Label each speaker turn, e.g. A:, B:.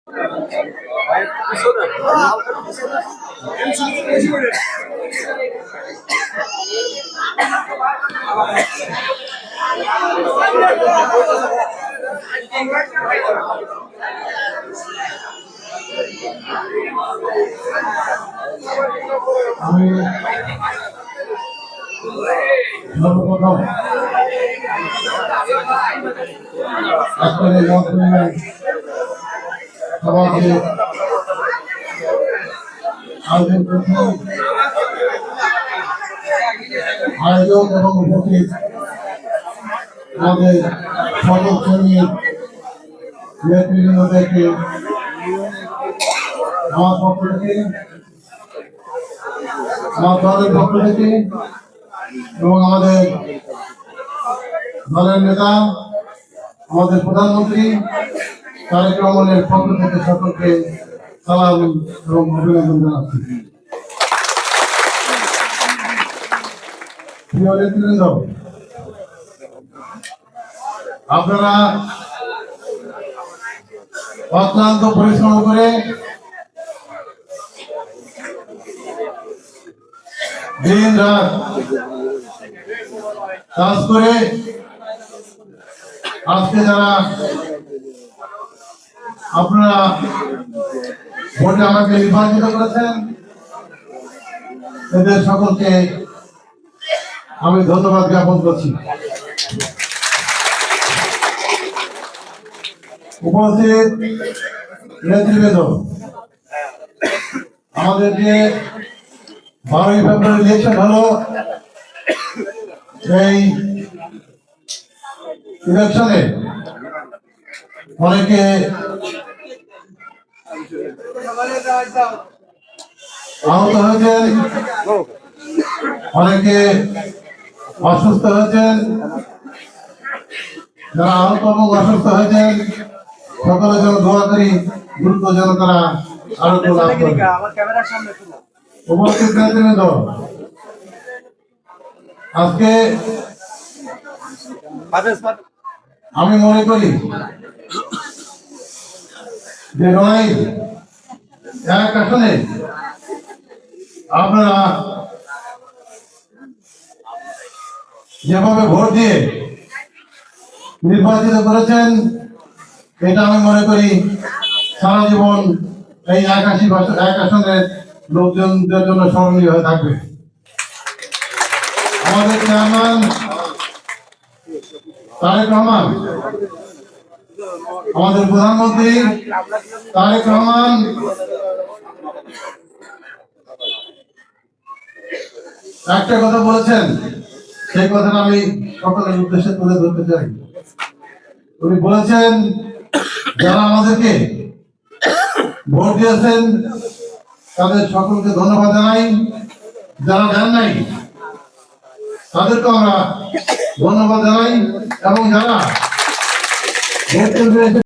A: আমি সর্বপ্রথম আপনাদের সবাইকে আয়োজন করছেন আয়োজক এবং উপস্থিত আমাদের সকল শ্রেণীর নেতৃবৃন্দদেরকে আমার পক্ষ থেকে আমার দলের পক্ষ থেকে এবং আমাদের দলের নেতা আমাদের প্রধানমন্ত্রী তারেক রহমানের পক্ষ থেকে সকলকে সালাম এবং অভিনন্দন জানাচ্ছি। প্রিয় নেতৃবৃন্দ, আপনারা অক্লান্ত পরিশ্রম করে দিন রাত কাজ করে আজকে যারা আপনারা ভোটে আমাকে নির্বাচিত করেছেন এদের সকলকে আমি ধন্যবাদ জ্ঞাপন করছি। উপস্থিত নেতৃবৃন্দ, আমাদের যে 12ই ফেব্রুয়ারি ইলেকশন হলো, এই ইলেকশনে অনেকে আহত হয়েছেন, অনেকে অসুস্থ হয়েছেন। যারা আহত এবং অসুস্থ হয়েছেন সকলের জন্য দোয়া করি দ্রুত যেন তারা আরোগ্য লাভ করে। উপস্থিত নেতৃবৃন্দ, আজকে আমি মনে করি যে নয় এক আসনে আপনারা যেভাবে ভোট দিয়ে নির্বাচিত করেছেন এটা আমি মনে করি সারা জীবন এই 81 আসনের লোকজনদের জন্য স্মরণীয় হয়ে থাকবে। আমাদের চেয়ারম্যান তারেক রহমান, আমাদের প্রধানমন্ত্রী তারেক রহমান একটা কথা বলেছেন, সেই কথাটা আমি সকলের উদ্দেশ্যে তুলে ধরতে চাই। উনি বলেছেন যারা আমাদেরকে ভোট দিয়েছেন তাদের সকলকে ধন্যবাদ জানাই, যারা দেন নাই তাদেরকে আমরা ধন্যবাদ জানাই, এবং যারা ভোট